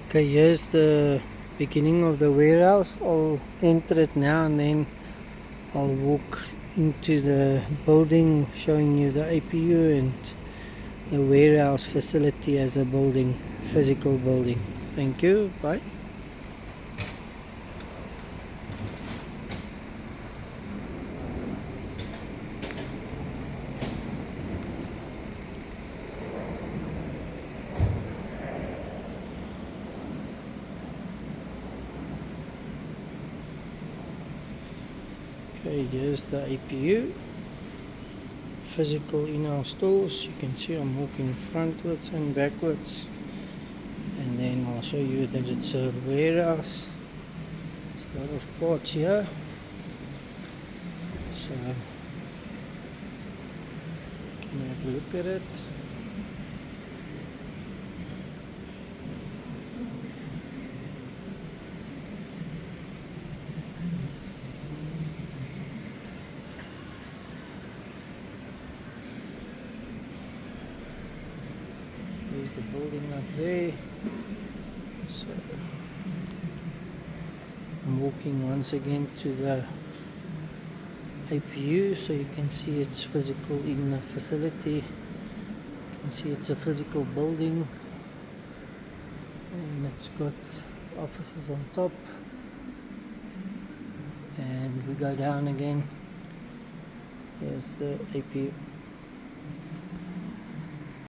Okay, here's the beginning of the warehouse. I'll enter it now and then I'll walk into the building showing you the APU and the warehouse facility as a building, physical building. Thank you, bye. Okay, here's the APU, physical in-house stores. You can see I'm walking frontwards and backwards, and then I'll show you that it's a warehouse. There's a lot of parts here, so you can have a look at it. There's the building up there. So I'm walking once again to the APU so you can see it's physical in the facility. You can see it's a physical building and it's got offices on top, and we go down again. Here's the APU.